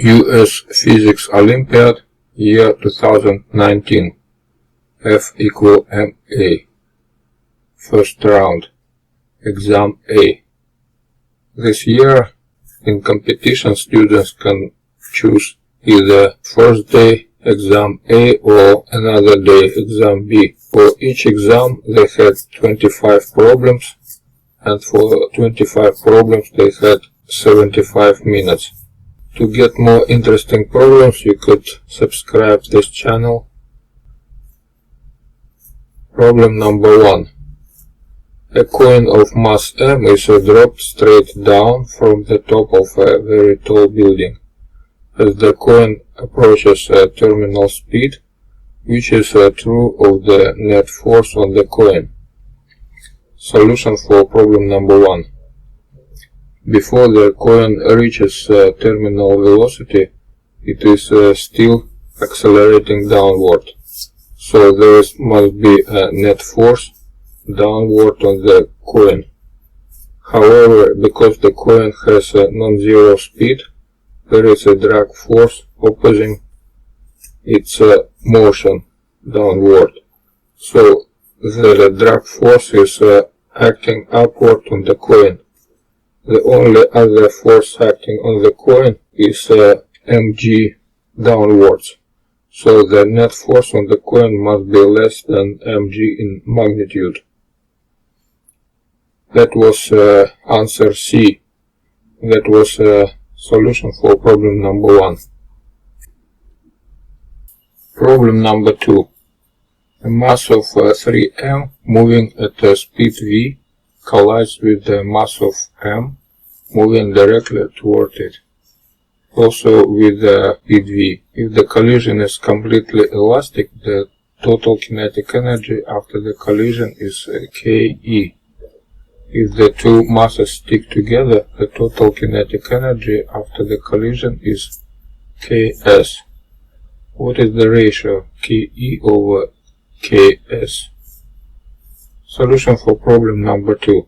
US Physics Olympiad, year 2019, F equal MA. First round, Exam A. This year, in competition, students can choose either first day Exam A or another day Exam B. For each exam, they had 25 problems, and for 25 problems, they had 75 minutes. To get more interesting problems, you could subscribe this channel. Problem number 1. A coin of mass m is dropped straight down from the top of a very tall building. As the coin approaches terminal speed, which is true of the net force on the coin. Solution for problem number 1. Before the coin reaches terminal velocity, it is still accelerating downward. So there must be a net force downward on the coin. However, because the coin has a non-zero speed, there is a drag force opposing its motion downward. So the drag force is acting upward on the coin. The only other force acting on the coin is mg downwards. So the net force on the coin must be less than mg in magnitude. That was answer C. That was a solution for problem number 1. Problem number 2. A mass of 3m moving at speed v collides with the mass of m moving directly toward it, also with speed v. If the collision is completely elastic, the total kinetic energy after the collision is Ke. If the two masses stick together, the total kinetic energy after the collision is Ks. What is the ratio Ke over Ks? Solution for problem number 2.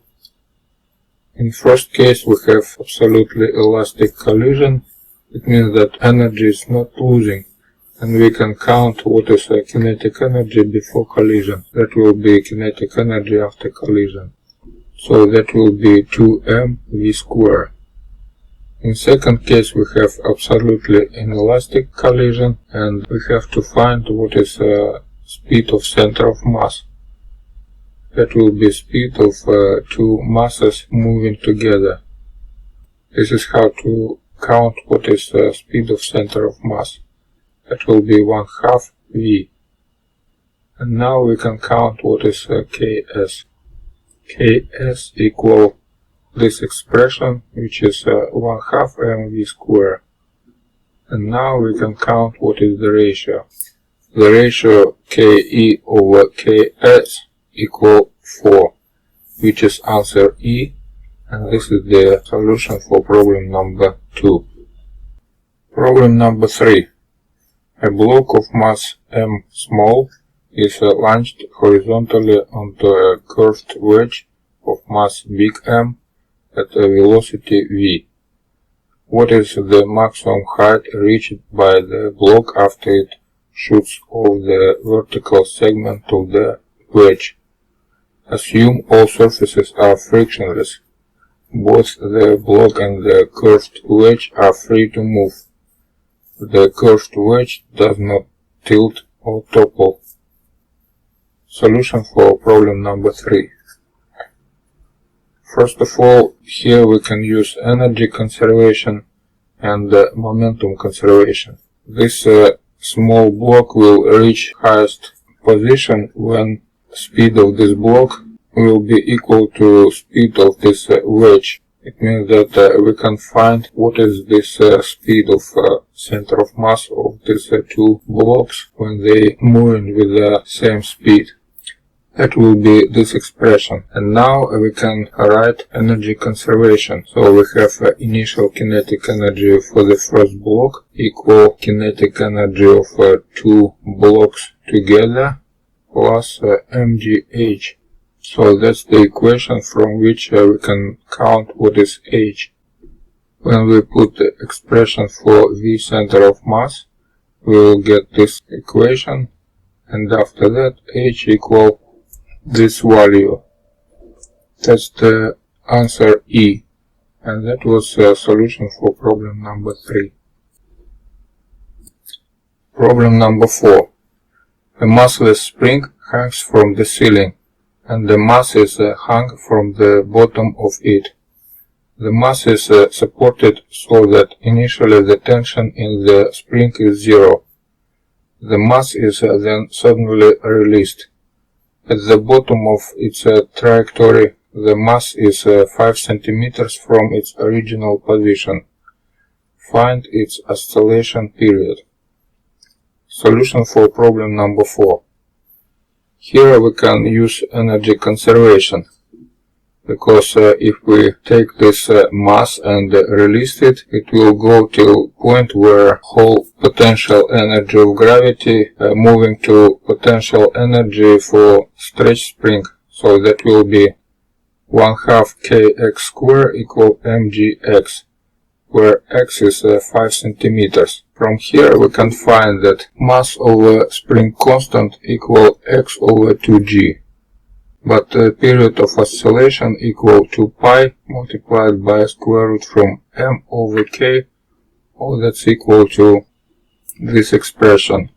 In first case, we have absolutely elastic collision. It means that energy is not losing, and we can count what is kinetic energy before collision. That will be kinetic energy after collision. So that will be 2mv square. In second case, we have absolutely inelastic collision, and we have to find what is speed of center of mass. That will be speed of two masses moving together. This is how to count what is speed of center of mass. That will be 1/2 v. And now we can count what is Ks. Ks equal this expression, which is 1/2 mv square. And now we can count what is the ratio. The ratio Ke over Ks equal 4, which is answer E, and this is the solution for problem number 2. Problem number 3. A block of mass m small is launched horizontally onto a curved wedge of mass big M at a velocity v. What is the maximum height reached by the block after it shoots off the vertical segment of the wedge? Assume all surfaces are frictionless. Both the block and the curved wedge are free to move. The curved wedge does not tilt or topple. Solution for problem number 3. First of all, here we can use energy conservation and momentum conservation. This small block will reach highest position when speed of this block will be equal to speed of this wedge. It means that we can find what is this speed of center of mass of these two blocks when they move with the same speed. That will be this expression. And now we can write energy conservation. So we have initial kinetic energy for the first block equal kinetic energy of two blocks together plus mgh. So that's the equation from which we can count what is h. When we put the expression for V center of mass, we will get this equation, and after that H equal this value. That's the answer E, and that was a solution for problem number 3. Problem number 4. A massless spring hangs from the ceiling, and the mass is hung from the bottom of it. The mass is supported so that initially the tension in the spring is 0. The mass is then suddenly released. At the bottom of its trajectory, the mass is 5 cm from its original position. Find its oscillation period. Solution for problem number 4. Here we can use energy conservation, because if we take this mass and release it, it will go to a point where whole potential energy of gravity moving to potential energy for stretch spring. So that will be 1/2 kx square equal mgx, where x is 5 cm. From here we can find that mass over spring constant equal x over 2g. But the period of oscillation equal to pi multiplied by square root from m over k, all that's equal to this expression.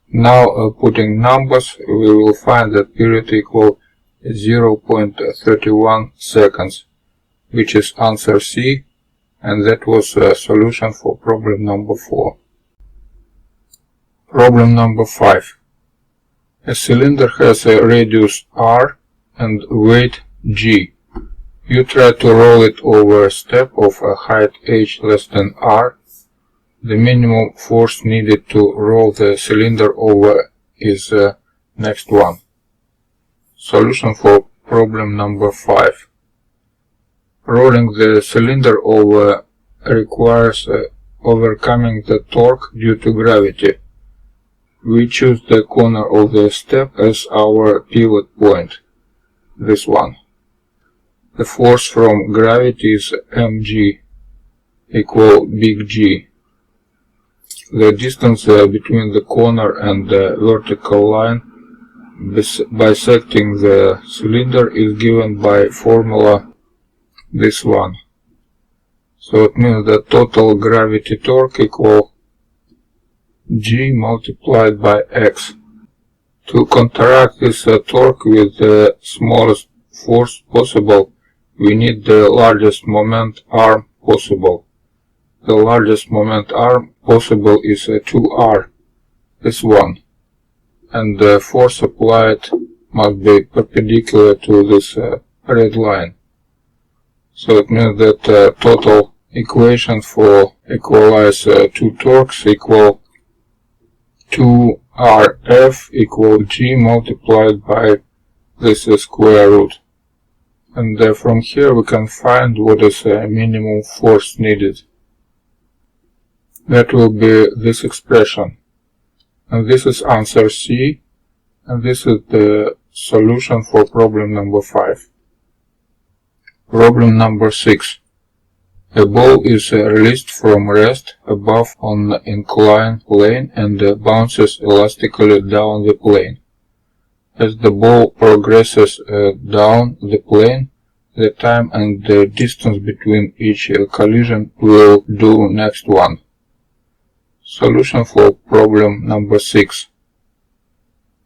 Now putting numbers, we will find that period equal 0.31 seconds, which is answer C, and that was a solution for problem number 4. Problem number 5. A cylinder has a radius r and weight g. You try to roll it over a step of a height h less than r. The minimum force needed to roll the cylinder over is next one. Solution for problem number 5. Rolling the cylinder over requires overcoming the torque due to gravity. We choose the corner of the step as our pivot point, this one. The force from gravity is mg equal big G. The distance between the corner and the vertical line bisecting the cylinder is given by formula this one. So it means that total gravity torque equal G multiplied by X. To counteract this torque with the smallest force possible, we need the largest moment arm possible. The largest moment arm possible is 2R, this one, and the force applied must be perpendicular to this red line. So it means that total equation for equalize two torques equal 2Rf equal G multiplied by this square root. And from here we can find what is minimum force needed. That will be this expression. And this is answer C, and this is the solution for problem number 5. Problem number 6. A ball is released from rest above on the inclined plane and bounces elastically down the plane. As the ball progresses down the plane, the time and the distance between each collision will do next one. Solution for problem number 6.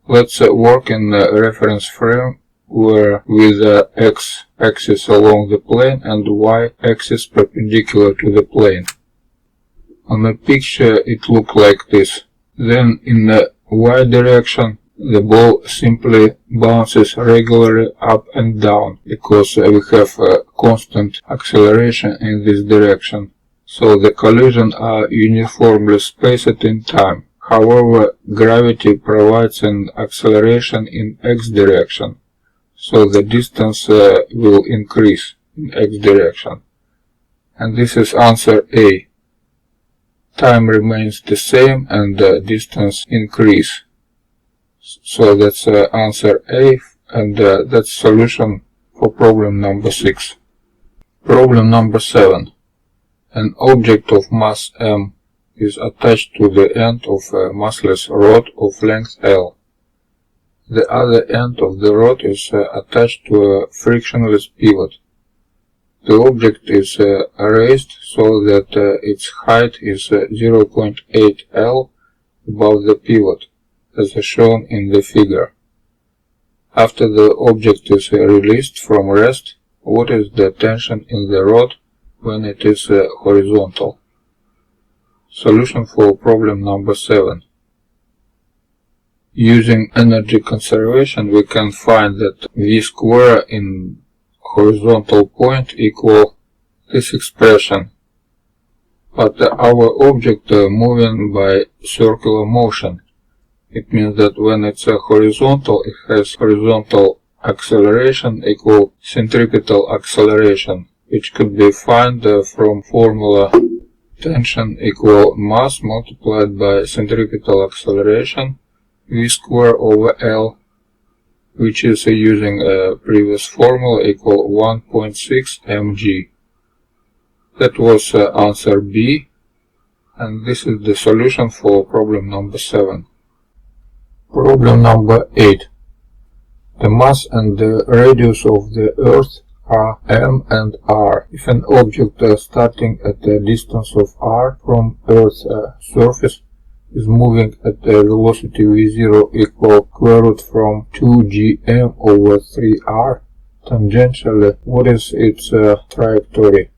Let's work in a reference frame where with the x-axis along the plane and y-axis perpendicular to the plane. On the picture it looks like this. Then in the y direction the ball simply bounces regularly up and down because we have a constant acceleration in this direction. So the collisions are uniformly spaced in time. However, gravity provides an acceleration in x direction, so the distance will increase in x direction. And this is answer A. Time remains the same and the distance increase. So that's answer A, and that's solution for problem number 6. Problem number 7. An object of mass m is attached to the end of a massless rod of length L. The other end of the rod is attached to a frictionless pivot. The object is raised so that its height is 0.8 L above the pivot, as shown in the figure. After the object is released from rest, what is the tension in the rod when it is horizontal? Solution for problem number 7. Using energy conservation, we can find that V square in horizontal point equal this expression. But our object moving by circular motion. It means that when it's horizontal, it has horizontal acceleration equal centripetal acceleration, which could be found from formula tension equal mass multiplied by centripetal acceleration V square over L, which is using a previous formula equal 1.6 mg. That was answer B, and this is the solution for problem number 7. Problem number 8. The mass and the radius of the Earth are m and r. If an object starting at a distance of r from Earth's surface is moving at a velocity v0 equal square root from 2gm over 3r, tangentially, what is its trajectory?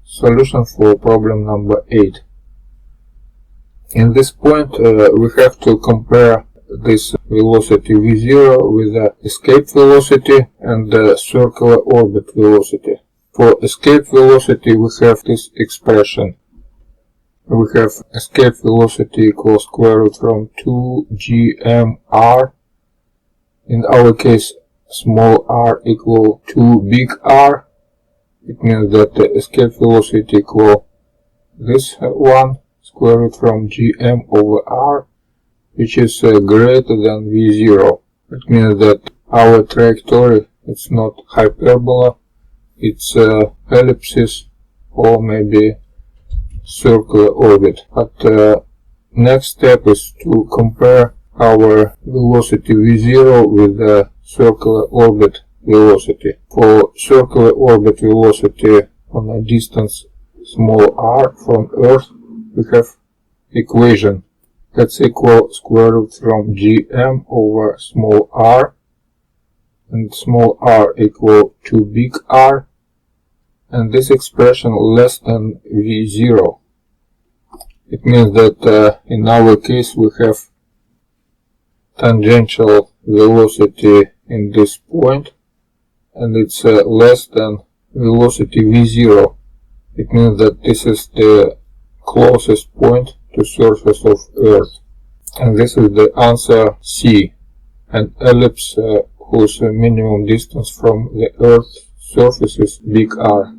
Solution for problem number 8. In this point, we have to compare this velocity v0 with the escape velocity and the circular orbit velocity. For escape velocity, we have this expression. We have escape velocity equals square root from 2gmr. In our case, small r equal to big R. It means that the escape velocity equal this one, square root from gm over r, which is greater than v0. It means that our trajectory, it's not hyperbola, it's ellipsis or maybe circular orbit. But next step is to compare our velocity v0 with the circular orbit velocity. For circular orbit velocity on a distance small r from Earth, we have equation that's equal square root from gm over small r, and small r equal to big R, and this expression less than v0. It means that in our case we have tangential velocity in this point, and it's less than velocity v0. It means that this is the closest point to surface of Earth, and this is the answer C, an ellipse whose minimum distance from the Earth's surface is big R.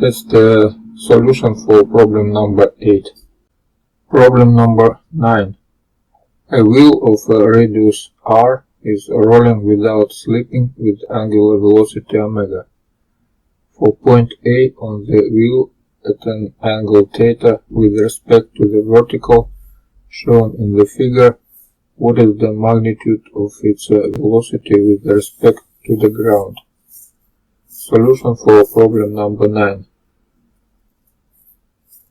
That's the solution for problem number 8. Problem number 9. A wheel of radius r is rolling without slipping with angular velocity omega. For point A on the wheel at an angle theta with respect to the vertical shown in the figure, what is the magnitude of its velocity with respect to the ground? Solution for problem number 9.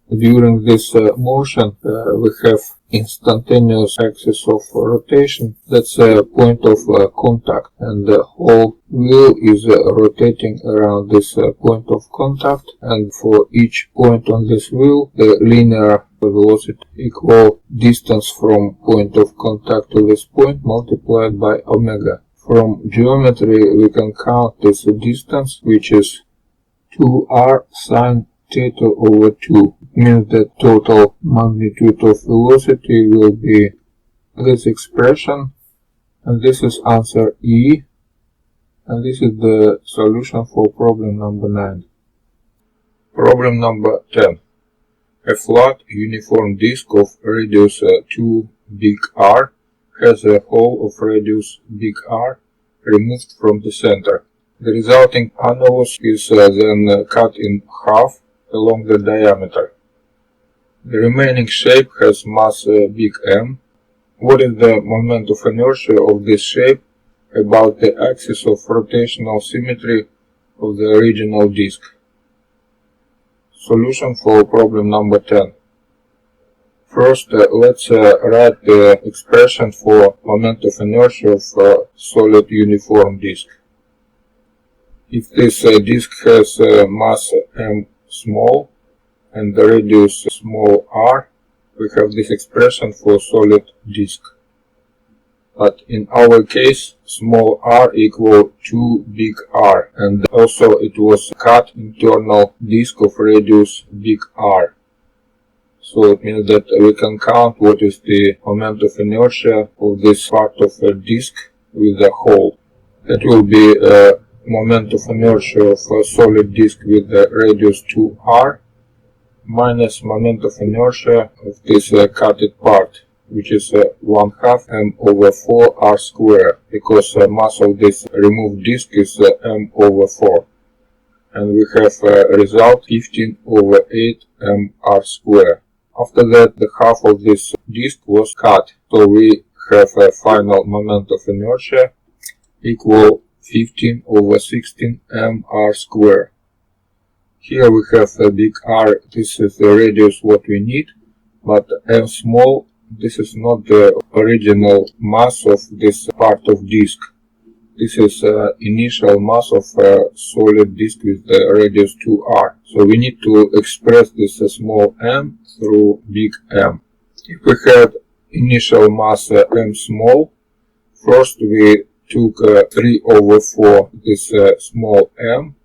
During this motion, we have instantaneous axis of rotation. That's a point of contact, and the whole wheel is rotating around this point of contact, and for each point on this wheel, the linear velocity equal distance from point of contact to this point multiplied by omega. From geometry, we can count this distance, which is 2r sine theta over 2. It means that total magnitude of velocity will be this expression, and this is answer E, and this is the solution for problem number 9. Problem number 10. A flat uniform disk of radius 2 big R has a hole of radius big R removed from the center. The resulting annulus is then cut in half along the diameter. The remaining shape has mass big M. What is the moment of inertia of this shape about the axis of rotational symmetry of the original disk? Solution for problem number 10. First, let's write the expression for moment of inertia of solid uniform disk. If this disk has mass m small and the radius small r, we have this expression for solid disk. But in our case, small r equal 2 big R, and also it was cut internal disk of radius big R. So it means that we can count what is the moment of inertia of this part of a disk with a hole. That will be moment of inertia of a solid disk with the radius 2r minus moment of inertia of this cutted part, which is 1/2 m over 4r square, because mass of this removed disk is m over 4. And we have a result 15 over 8 mr square. After that, the half of this disk was cut, so we have a final moment of inertia equal 15 over 16 mr square. Here we have a big R, this is the radius what we need, but m small, this is not the original mass of this part of disk. This is initial mass of a solid disk with the radius 2r. So we need to express this small m through big M. If we had initial mass m small, first we took 3 over 4 this small m,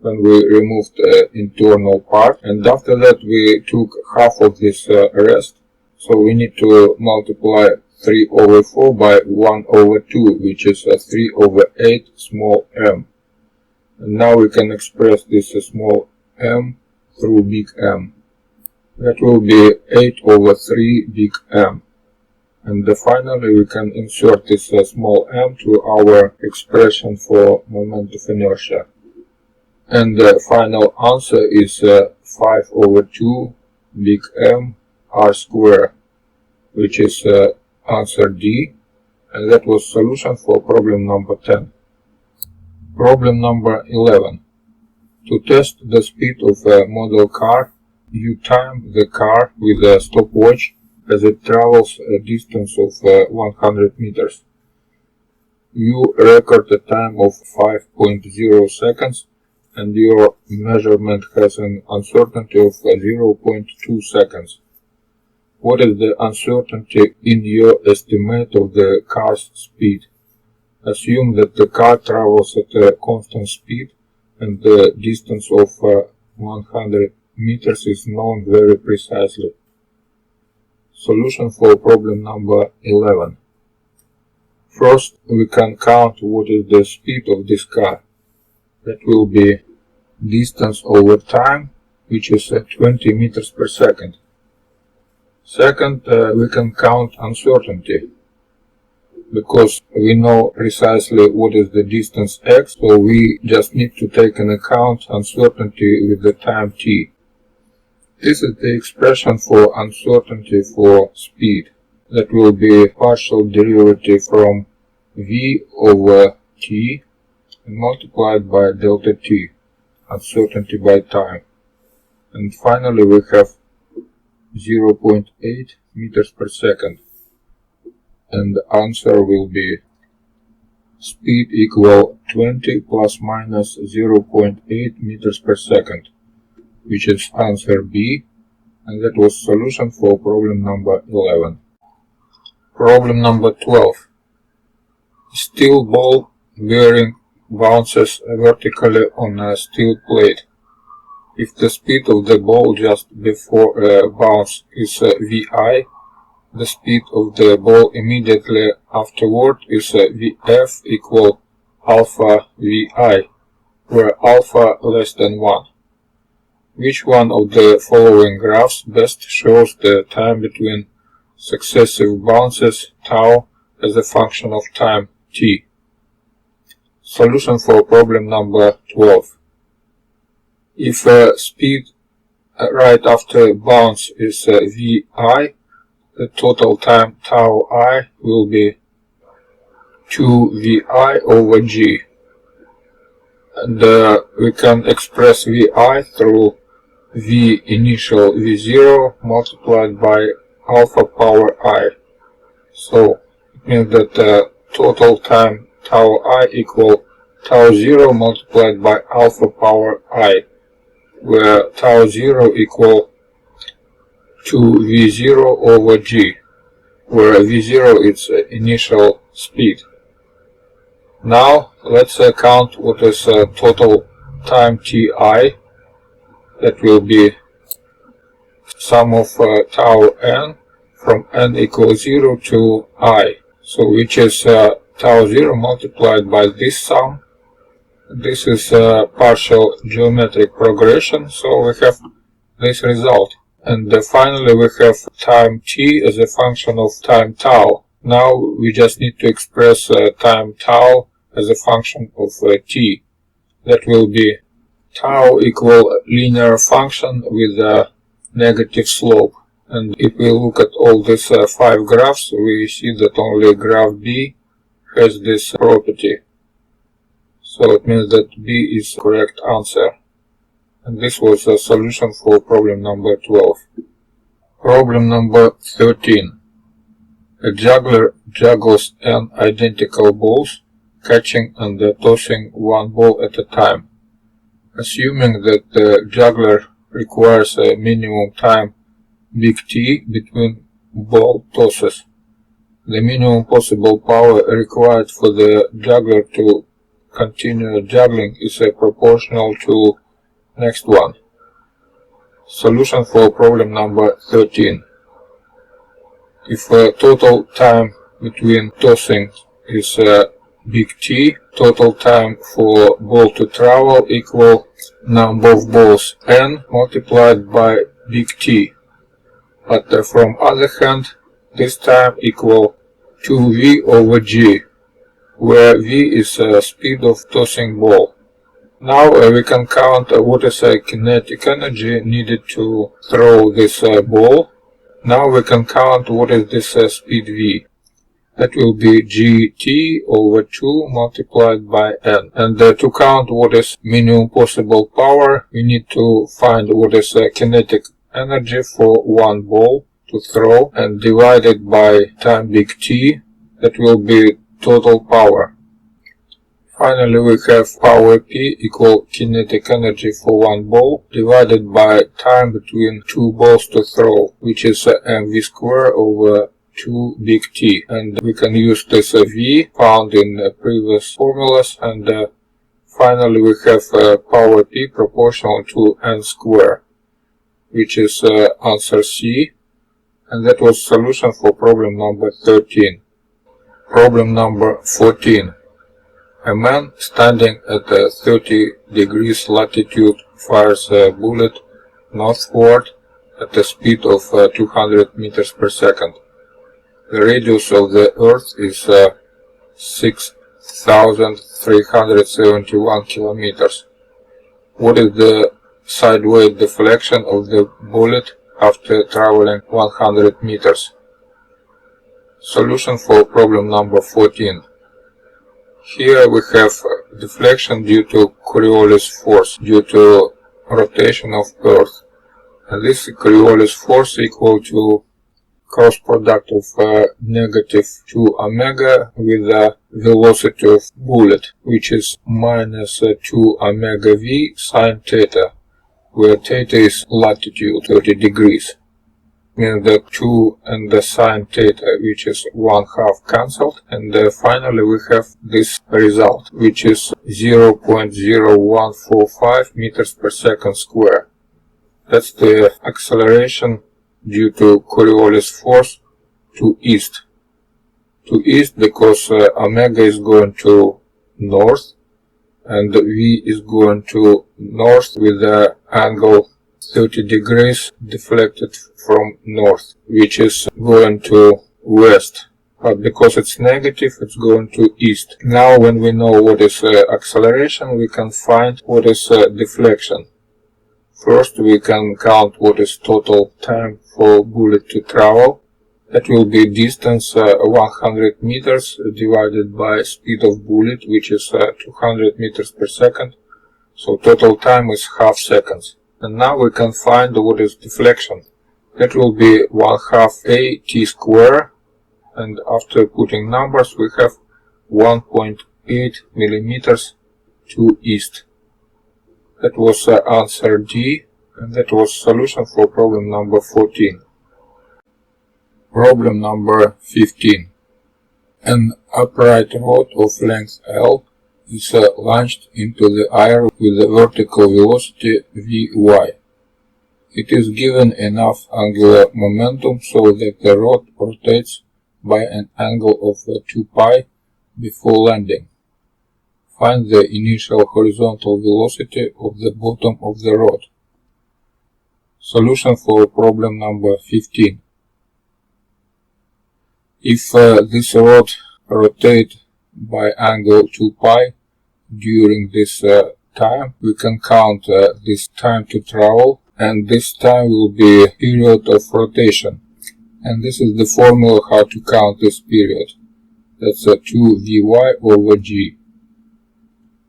when we removed the internal part, and after that we took half of this rest. So we need to multiply 3 over 4 by 1 over 2, which is 3 over 8 small m. And now we can express this small m through big M. That will be 8 over 3 big M. And finally we can insert this small m to our expression for moment of inertia. And the final answer is 5 over 2 big M r square, which is answer D, and that was solution for problem number 10. Problem number 11. To test the speed of a model car, you time the car with a stopwatch as it travels a distance of 100 meters. You record a time of 5.0 seconds and your measurement has an uncertainty of 0.2 seconds. What is the uncertainty in your estimate of the car's speed? Assume that the car travels at a constant speed and the distance of 100 meters is known very precisely. Solution for problem number 11. First, we can count what is the speed of this car. That will be distance over time, which is 20 meters per second. Second, we can count uncertainty, because we know precisely what is the distance x, so we just need to take into account uncertainty with the time t. This is the expression for uncertainty for speed. That will be partial derivative from v over t and multiplied by delta t, uncertainty by time. And finally we have 0.8 meters per second. And the answer will be speed equal 20 plus minus 0.8 meters per second, which is answer B, and that was solution for problem number 11. Problem number 12. Steel ball bearing bounces vertically on a steel plate. If the speed of the ball just before a bounce is vi, the speed of the ball immediately afterward is vf equal alpha vi, where alpha less than 1. Which one of the following graphs best shows the time between successive bounces tau as a function of time t? Solution for problem number 12. If speed right after bounce is vi. The total time tau I will be 2vi over g. And we can express vi through v initial v0 multiplied by alpha power I. So it means that total time tau I equal tau 0 multiplied by alpha power I, where tau 0 equal 2v0 over g, where v0 is initial speed. Now let's count what is total time ti. That will be sum of tau n from n equals 0 to I. So which is tau 0 multiplied by this sum. This is partial geometric progression, so we have this result. And finally we have time t as a function of time tau. Now we just need to express time tau as a function of t. That will be tau equal linear function with a negative slope. And if we look at all these 5 graphs, we see that only graph B has this property. So it means that B is the correct answer. And this was a solution for problem number 12. Problem number 13. A juggler juggles n identical balls, catching and tossing one ball at a time. Assuming that the juggler requires a minimum time big T between ball tosses, the minimum possible power required for the juggler to continue juggling is proportional to next one. Solution for problem number 13. If total time between tossing is big T, total time for ball to travel equal number of balls n multiplied by big T. But from other hand, this time equal 2v over g, where v is speed of tossing ball. Now we can count what is kinetic energy needed to throw this ball. Now we can count what is this speed v. That will be gt over 2 multiplied by n. And to count what is minimum possible power, we need to find what is kinetic energy for one ball to throw and divide it by time big T. That will be total power. Finally we have power P equal kinetic energy for one ball divided by time between two balls to throw, which is mv square over 2 big T. And we can use this V found in previous formulas, and finally we have power P proportional to n square, which is answer C. And that was solution for problem number 13. Problem number 14. A man standing at 30 degrees latitude fires a bullet northward at a speed of 200 meters per second. The radius of the Earth is 6,371 kilometers. What is the sideways deflection of the bullet after traveling 100 meters? Solution for problem number 14. Here we have deflection due to Coriolis force, due to rotation of Earth. And this Coriolis force equal to cross product of negative 2 omega with the velocity of bullet, which is minus 2 omega v sine theta, where theta is latitude 30 degrees. Means the 2 and the sine theta, which is 1/2 cancelled, and finally we have this result, which is 0.0145 meters per second square. That's the acceleration due to Coriolis force to east. To east because omega is going to north and v is going to north with the angle 30 degrees deflected from north, which is going to west. But because it's negative, it's going to east. Now when we know what is acceleration, we can find what is deflection. First, we can count what is total time for bullet to travel. That will be distance 100 meters divided by speed of bullet, which is 200 meters per second. So total time is half seconds. And now we can find what is deflection. That will be 1/2 a t square. And after putting numbers, we have 1.8 millimeters to east. That was answer D, and that was solution for problem number 14. Problem number 15. An upright rod of length L is launched into the air with a vertical velocity Vy. It is given enough angular momentum so that the rod rotates by an angle of 2 pi before landing. Find the initial horizontal velocity of the bottom of the rod. Solution for problem number 15. If this rod rotates by angle 2 pi during this time, we can count this time to travel, and this time will be period of rotation. And this is the formula how to count this period. That's 2 Vy over g.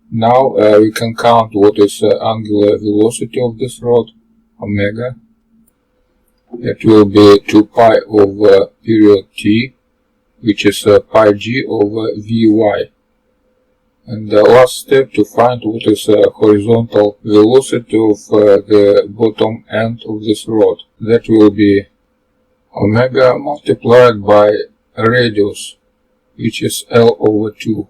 Now we can count what is angular velocity of this rod, omega. That will be 2 pi over period t, which is pi g over Vy. And the last step to find what is horizontal velocity of the bottom end of this rod. That will be omega multiplied by radius, which is L over 2.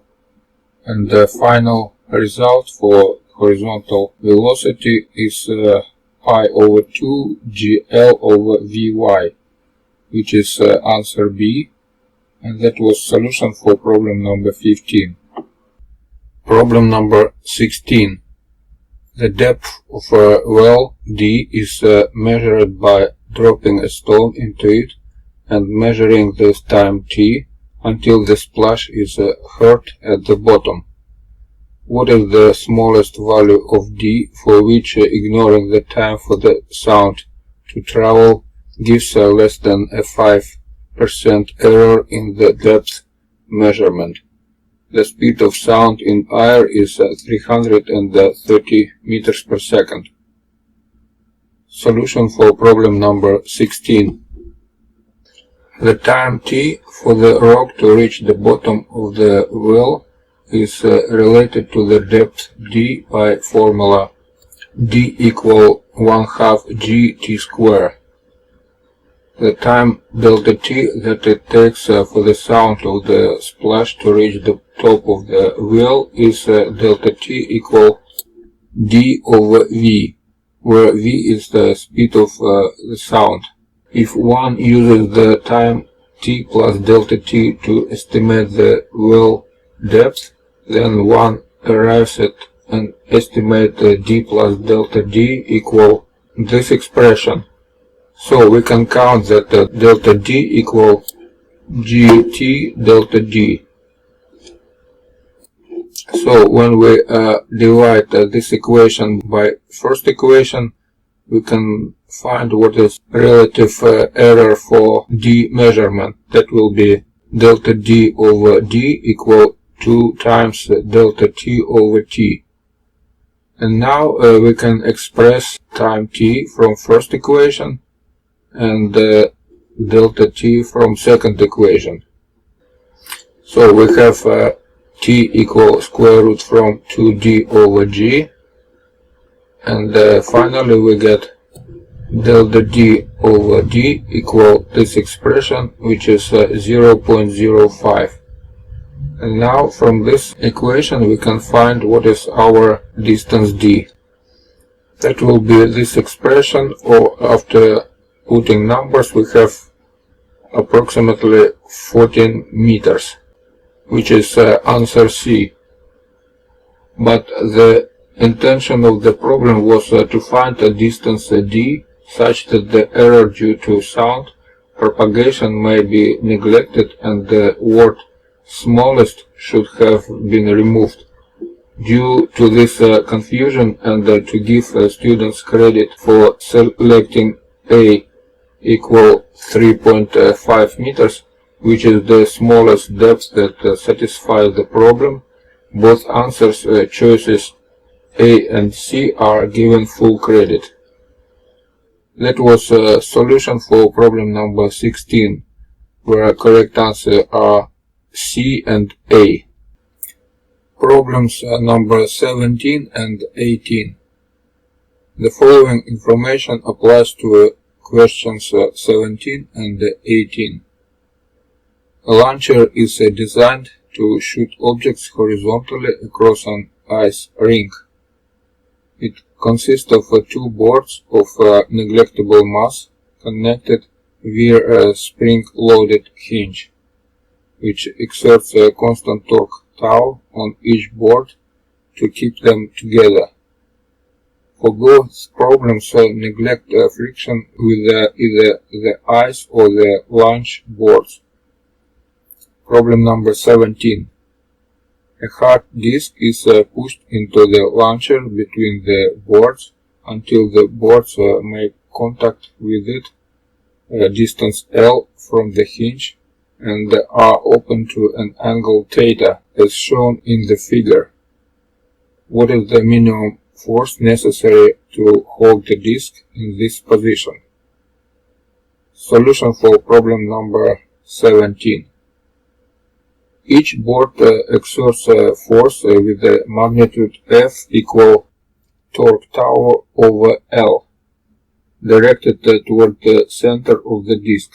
And the final result for horizontal velocity is pi over 2 gl over Vy, which is answer B, and that was solution for problem number 15. Problem number 16. The depth of a well D is measured by dropping a stone into it and measuring this time t until the splash is heard at the bottom. What is the smallest value of d for which ignoring the time for the sound to travel gives less than a 5% error in the depth measurement? The speed of sound in air is 330 meters per second. Solution for problem number 16. The time t for the rock to reach the bottom of the well is related to the depth d by formula d equal 1/2 gt square. The time delta t that it takes for the sound of the splash to reach the top of the well is delta t equal d over v, where v is the speed of the sound. If one uses the time t plus delta t to estimate the well depth, then one arrives at an estimate d plus delta d equal this expression. So we can count that delta d equal gt delta d. So when we divide this equation by first equation, we can find what is relative error for d measurement. That will be delta d over d equal 2 times delta t over t. And now we can express time t from first equation and delta t from second equation. So we have t equal square root from 2d over g, and finally we get delta d over d equal this expression, which is 0.05. And now from this equation we can find what is our distance d. That will be this expression, or after putting numbers we have approximately 14 meters, which is answer C. But the intention of the problem was to find a distance d such that the error due to sound propagation may be neglected and the word smallest should have been removed. Due to this confusion and to give students credit for selecting A equal 3.5 meters, which is the smallest depth that satisfies the problem, both answers choices A and C are given full credit. That was a solution for problem number 16, where correct answers are C and A. Problems number 17 and 18. The following information applies to questions 17 and 18. A launcher is designed to shoot objects horizontally across an ice rink. It consists of two boards of negligible mass connected via a spring-loaded hinge, which exerts a constant torque tau on each board to keep them together. For both problems, neglect friction with either the ice or the launch boards. Problem number 17. A hard disk is pushed into the launcher between the boards until the boards make contact with it, a distance L from the hinge, and are open to an angle theta as shown in the figure. What is the minimum force necessary to hold the disk in this position? Solution for problem number 17. Each board exerts force with the magnitude F equal torque tau over L, directed toward the center of the disk.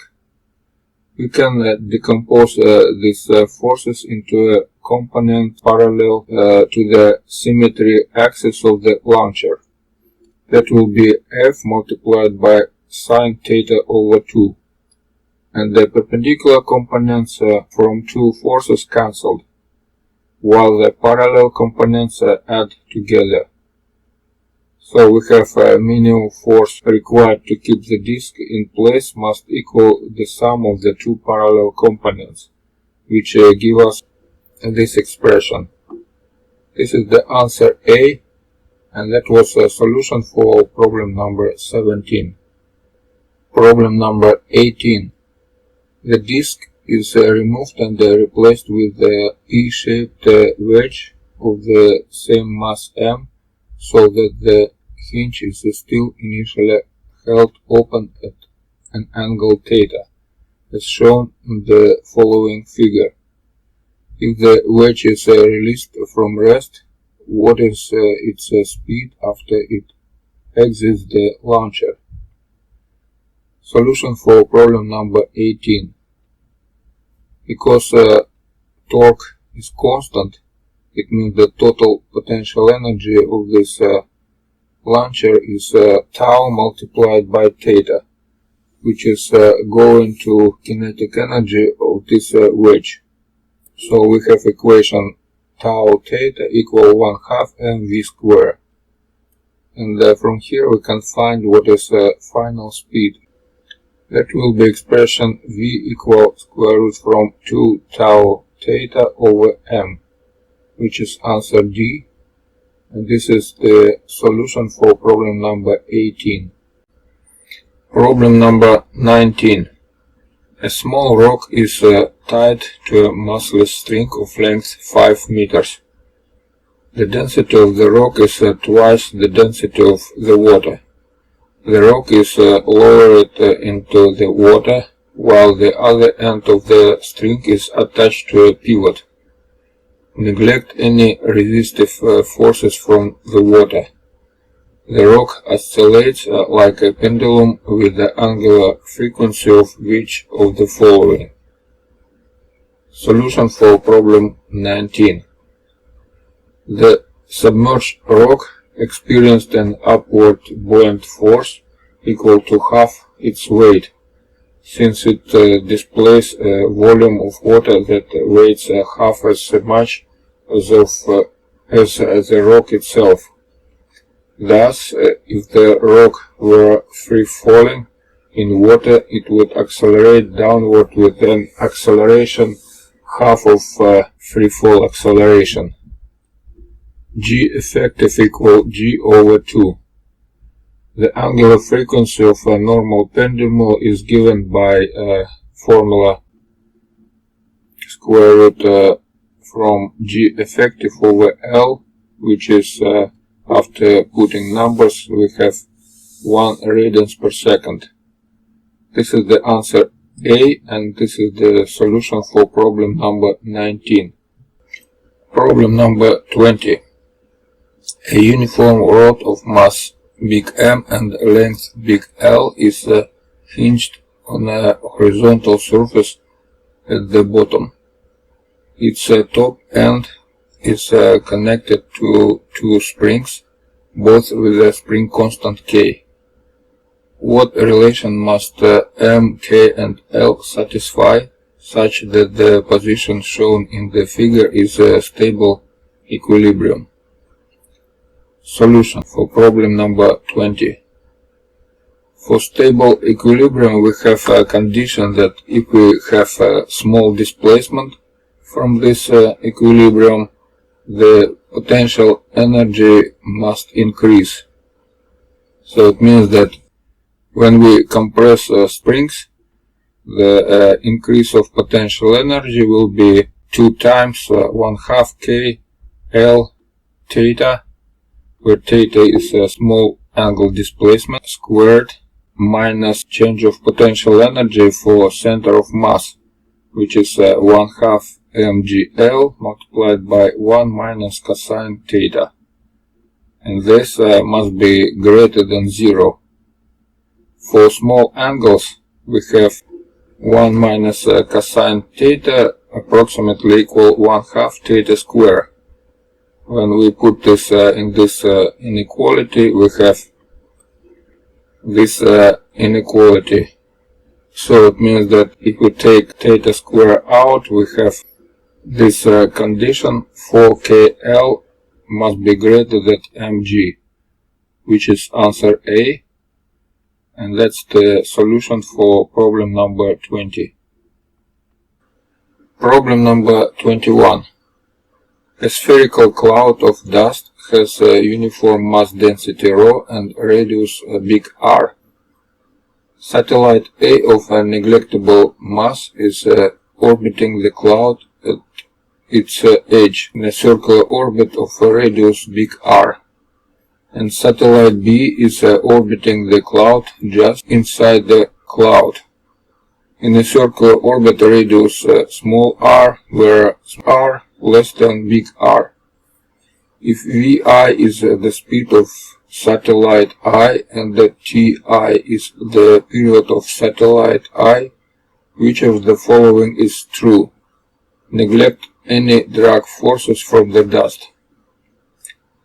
We can decompose these forces into a component parallel to the symmetry axis of the launcher. That will be F multiplied by sine theta over 2. And the perpendicular components from two forces cancelled, while the parallel components add together. So we have a minimum force required to keep the disk in place must equal the sum of the two parallel components, which give us this expression. This is the answer A, and that was a solution for problem number 17. Problem number 18. The disk is removed and replaced with a E-shaped wedge of the same mass m, so that the hinge is still initially held open at an angle theta, as shown in the following figure. If the wedge is released from rest, what is its speed after it exits the launcher? Solution for problem number 18. Because torque is constant, it means the total potential energy of this launcher is tau multiplied by theta, which is going to kinetic energy of this wedge. So we have equation tau theta equal 1/2 mv squared. And from here we can find what is final speed. That will be expression v equal square root from 2 tau theta over m, which is answer D, and this is the solution for problem number 18. Problem number 19. A small rock is tied to a massless string of length 5 meters. The density of the rock is twice the density of the water. The rock is lowered into the water, while the other end of the string is attached to a pivot. Neglect any resistive forces from the water. The rock oscillates like a pendulum with the angular frequency of which of the following? Solution for problem 19. The submerged rock experienced an upward buoyant force equal to half its weight, since it displays a volume of water that weighs half as much as the rock itself. Thus, if the rock were free-falling in water, it would accelerate downward with an acceleration half of free-fall acceleration. G effective equal G over 2. The angular frequency of a normal pendulum is given by formula square root from G effective over L, which is after putting numbers we have 1 radians per second. This is the answer A, and this is the solution for problem number 19. Problem number 20. A uniform rod of mass big M and length big L is hinged on a horizontal surface at the bottom. Its top end is connected to two springs, both with a spring constant K. What relation must M, K and L satisfy such that the position shown in the figure is a stable equilibrium? Solution for problem number 20. For stable equilibrium we have a condition that if we have a small displacement from this equilibrium, the potential energy must increase. So it means that when we compress springs, the increase of potential energy will be 2 times 1/2 K L theta, where theta is a small angle displacement, squared minus change of potential energy for center of mass, which is 1/2 mgl multiplied by 1 minus cosine theta. And this must be greater than 0. For small angles, we have 1 minus cosine theta approximately equal 1/2 theta square. When we put this in this inequality, we have this inequality. So it means that if we take theta square out, we have this condition 4KL must be greater than mg, which is answer A. And that's the solution for problem number 20. Problem number 21. A spherical cloud of dust has a uniform mass density ρ and radius big R. Satellite A of a neglectable mass is orbiting the cloud at its edge in a circular orbit of a radius big R. And satellite B is orbiting the cloud just inside the cloud in a circular orbit radius small r, where r less than big R. If Vi is the speed of satellite I and the Ti is the period of satellite I, which of the following is true? Neglect any drag forces from the dust.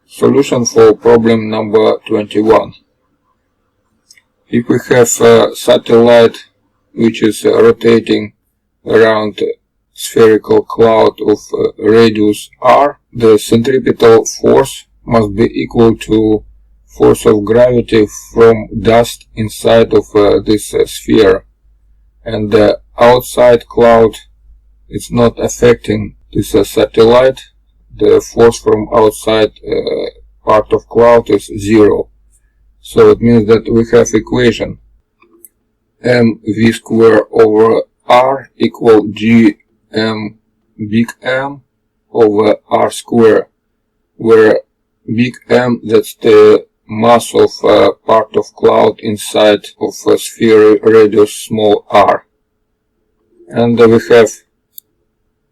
Solution for problem number 21. If we have a satellite which is rotating around a spherical cloud of radius r, the centripetal force must be equal to force of gravity from dust inside of this sphere, and the outside cloud is not affecting this satellite. The force from outside part of cloud is 0. So it means that we have equation mv square over r equal g m big M over r square, where big M, that's the mass of part of cloud inside of a sphere radius small r, and we have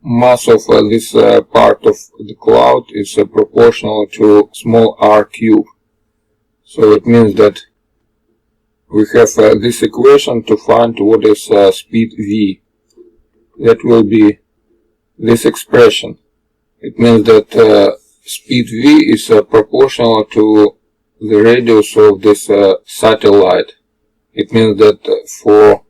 mass of this part of the cloud is proportional to small r cube. So it means that we have this equation to find what is speed v. That will be this expression. It means that speed v is proportional to the radius of this satellite. It means that for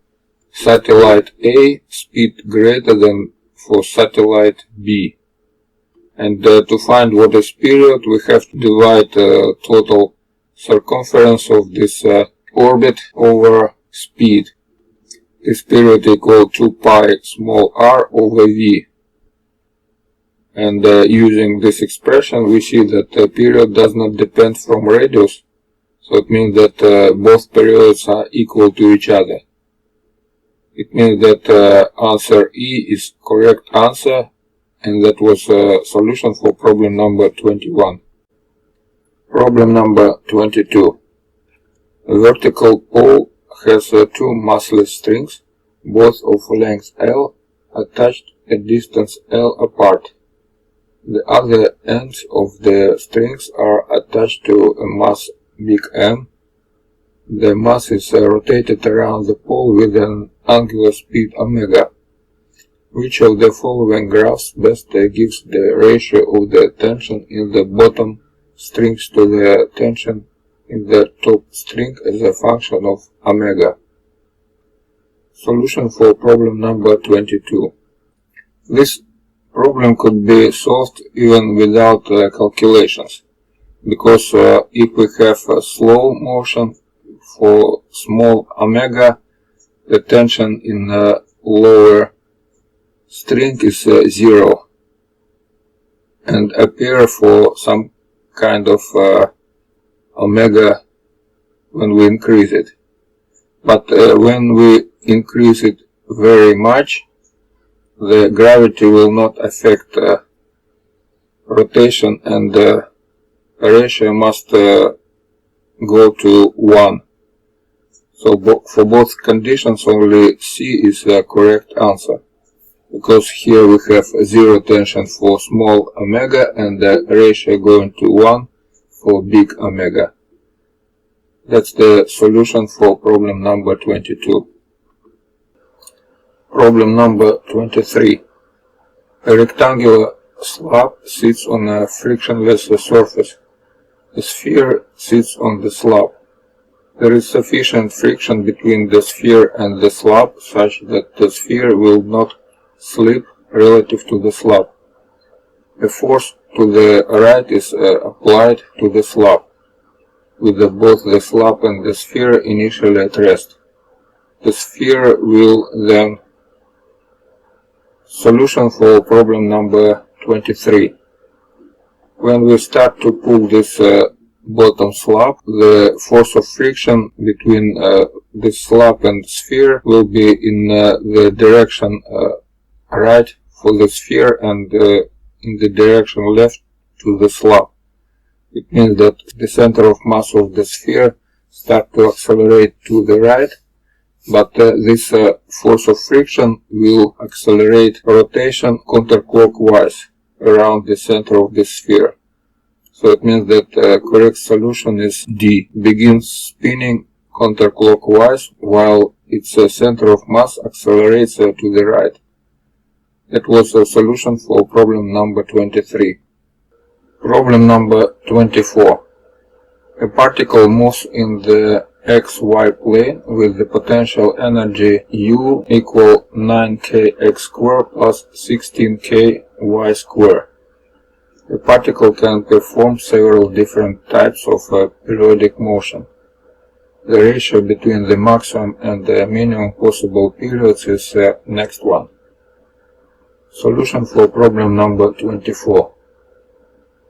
satellite A, speed greater than for satellite B. And to find what is period, we have to divide total circumference of this orbit over speed. This period equal 2 pi small r over v. And using this expression, we see that the period does not depend from radius. So it means that both periods are equal to each other. It means that answer E is correct answer, and that was a solution for problem number 21. Problem number 22. A vertical pole has two massless strings, both of length L, attached at distance L apart. The other ends of the strings are attached to a mass big M. The mass is rotated around the pole with an angular speed omega. Which of the following graphs best gives the ratio of the tension in the bottom strings to the tension in the top string as a function of omega? Solution for problem number 22. This problem could be solved even without calculations, because if we have a slow motion for small omega, the tension in the lower string is 0, and appear for some kind of omega when we increase it. But when we increase it very much, the gravity will not affect rotation, and the ratio must go to 1. So for both conditions, only C is the correct answer, because here we have 0 tension for small omega and the ratio going to 1 for big omega. That's the solution for problem number 22. Problem number 23. A rectangular slab sits on a frictionless surface. The sphere sits on the slab. There is sufficient friction between the sphere and the slab such that the sphere will not slip relative to the slab. A force to the right is applied to the slab, with both the slab and the sphere initially at rest. The sphere will then. Solution for problem number 23. When we start to pull this bottom slab, the force of friction between the slab and sphere will be in the direction right for the sphere and in the direction left to the slab. It means that the center of mass of the sphere starts to accelerate to the right, but this force of friction will accelerate rotation counterclockwise around the center of the sphere. So it means that correct solution is D. Begins spinning counterclockwise while its center of mass accelerates to the right. That was a solution for problem number 23. Problem number 24. A particle moves in the xy plane with the potential energy U equal 9kx squared plus 16k y squared. The particle can perform several different types of periodic motion. The ratio between the maximum and the minimum possible periods is the next one. Solution for problem number 24.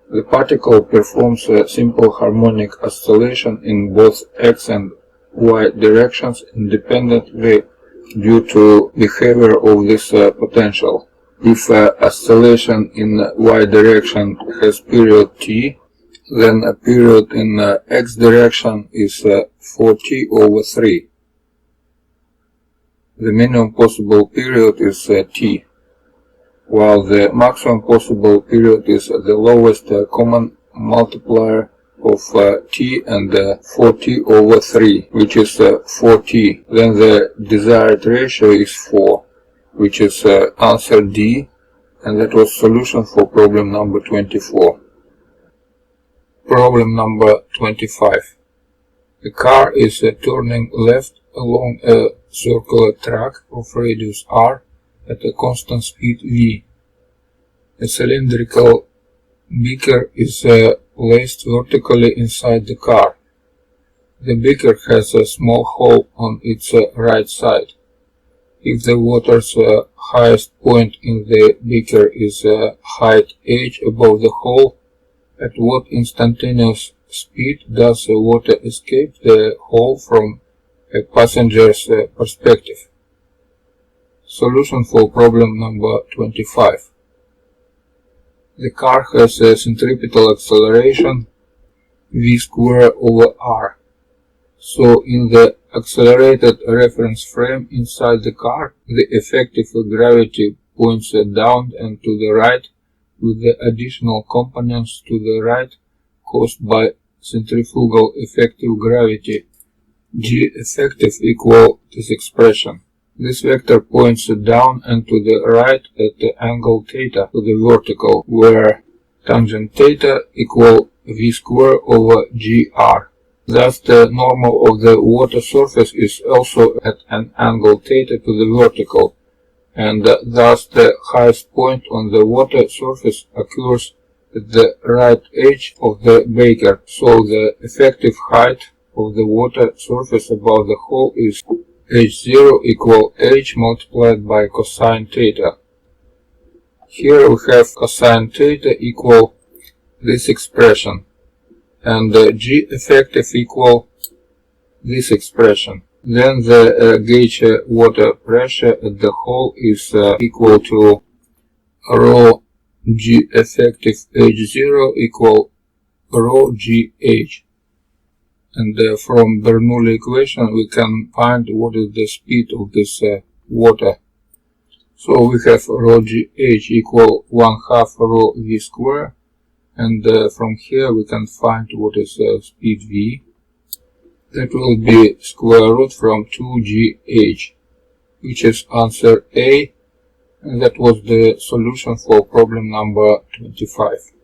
The particle performs a simple harmonic oscillation in both x and y directions independently due to behavior of this potential. If oscillation in y direction has period t, then a period in x direction is 4t over 3. The minimum possible period is t, while the maximum possible period is the lowest common multiplier of t and 4t over 3, which is 4t. Then the desired ratio is 4, which is answer D, and that was solution for problem number 24. Problem number 25. A car is turning left along a circular track of radius r at a constant speed v. A cylindrical beaker is placed vertically inside the car. The beaker has a small hole on its right side. If the water's highest point in the beaker is height h above the hole, at what instantaneous speed does the water escape the hole from a passenger's perspective? Solution for problem number 25. The car has a centripetal acceleration v square over r. So in the accelerated reference frame inside the car, the effective gravity points down and to the right, with the additional components to the right caused by centrifugal effective gravity, G effective equal this expression. This vector points down and to the right at the angle theta to the vertical, where tangent theta equal v square over gr. Thus the normal of the water surface is also at an angle theta to the vertical, and thus the highest point on the water surface occurs at the right edge of the beaker. So the effective height of the water surface above the hole is h0 equal h multiplied by cosine theta. Here we have cosine theta equal this expression, and G effective equal this expression. Then the gauge water pressure at the hole is equal to rho G effective H0 equal rho GH. And from Bernoulli equation we can find what is the speed of this water. So we have rho GH equal 1/2 rho v square, and from here we can find what is speed v. That will be square root from 2gh, which is answer A, and that was the solution for problem number 25.